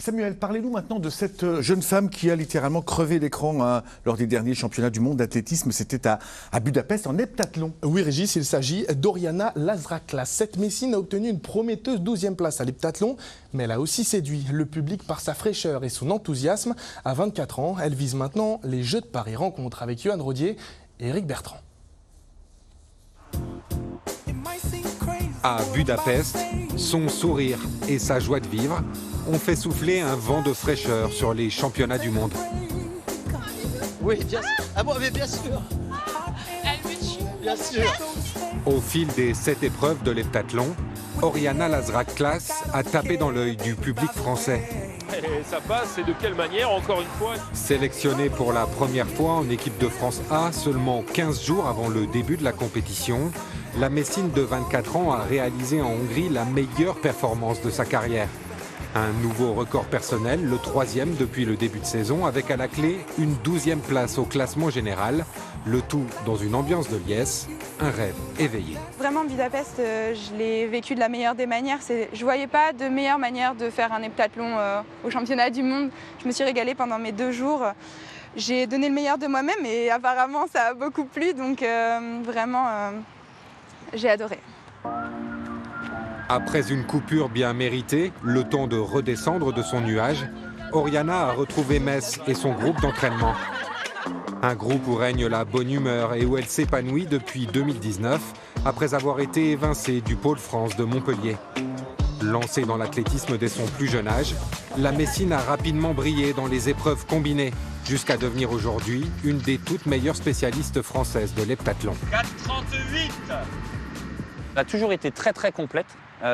Samuel, parlez-nous maintenant de cette jeune femme qui a littéralement crevé l'écran lors des derniers championnats du monde d'athlétisme. C'était à Budapest, en heptathlon. Oui, Régis, il s'agit d'Oriana Lazraklas. Cette Messine a obtenu une prometteuse 12e place à l'heptathlon, mais elle a aussi séduit le public par sa fraîcheur et son enthousiasme. À 24 ans, elle vise maintenant les Jeux de Paris. Rencontre avec Yohan Rodier et Éric Bertrand. À Budapest, son sourire et sa joie de vivre ont fait souffler un vent de fraîcheur sur les championnats du monde. Oui, bien sûr. Ah bon, mais bien sûr. Bien sûr. Au fil des 7 épreuves de l'heptathlon, Oriana Lazraklas a tapé dans l'œil du public français. Et ça passe, et de quelle manière, encore une fois? Sélectionnée pour la première fois en équipe de France A seulement 15 jours avant le début de la compétition, la Messine de 24 ans a réalisé en Hongrie la meilleure performance de sa carrière. Un nouveau record personnel, le 3e depuis le début de saison, avec à la clé une 12e place au classement général, le tout dans une ambiance de liesse, un rêve éveillé. Vraiment, Budapest, je l'ai vécu de la meilleure des manières. Je ne voyais pas de meilleure manière de faire un heptathlon au championnat du monde. Je me suis régalée pendant mes 2 jours. J'ai donné le meilleur de moi-même et apparemment ça a beaucoup plu, donc vraiment, j'ai adoré. Après une coupure bien méritée, le temps de redescendre de son nuage, Oriana a retrouvé Metz et son groupe d'entraînement. Un groupe où règne la bonne humeur et où elle s'épanouit depuis 2019, après avoir été évincée du pôle France de Montpellier. Lancée dans l'athlétisme dès son plus jeune âge, la Messine a rapidement brillé dans les épreuves combinées, jusqu'à devenir aujourd'hui une des toutes meilleures spécialistes françaises de l'heptathlon. 4,38. Elle a toujours été très complète. Elle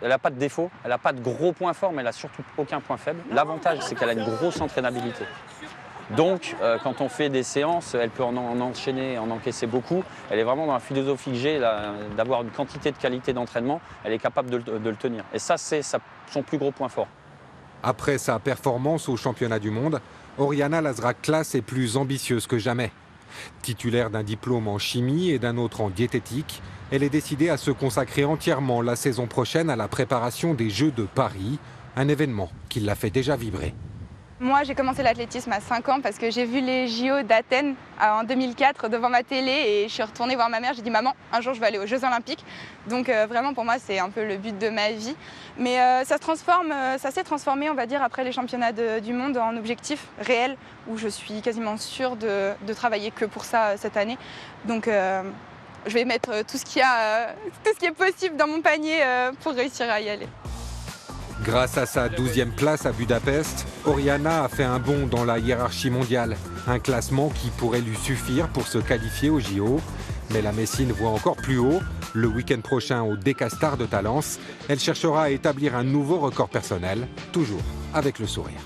n'a pas de défaut, elle n'a pas de gros points forts, mais elle n'a surtout aucun point faible. L'avantage, c'est qu'elle a une grosse entraînabilité. Donc, quand on fait des séances, elle peut en enchaîner, en encaisser beaucoup. Elle est vraiment dans la philosophie que j'ai, d'avoir une quantité de qualité d'entraînement. Elle est capable de le tenir. Et ça, c'est son plus gros point fort. Après sa performance au championnat du monde, Oriana Lazraklas est plus ambitieuse que jamais. Titulaire d'un diplôme en chimie et d'un autre en diététique, elle est décidée à se consacrer entièrement la saison prochaine à la préparation des Jeux de Paris, un événement qui l'a fait déjà vibrer. Moi, j'ai commencé l'athlétisme à 5 ans parce que j'ai vu les JO d'Athènes en 2004 devant ma télé et je suis retournée voir ma mère. J'ai dit « Maman, un jour, je vais aller aux Jeux Olympiques ». Donc vraiment, pour moi, c'est un peu le but de ma vie. Mais ça s'est transformé, on va dire, après les championnats du monde en objectif réel où je suis quasiment sûre de travailler que pour ça cette année. Donc je vais mettre tout ce qui est possible dans mon panier pour réussir à y aller. Grâce à sa 12e place à Budapest, Oriana a fait un bond dans la hiérarchie mondiale. Un classement qui pourrait lui suffire pour se qualifier aux JO. Mais la Messine voit encore plus haut. Le week-end prochain au Decastars de Talence, elle cherchera à établir un nouveau record personnel, toujours avec le sourire.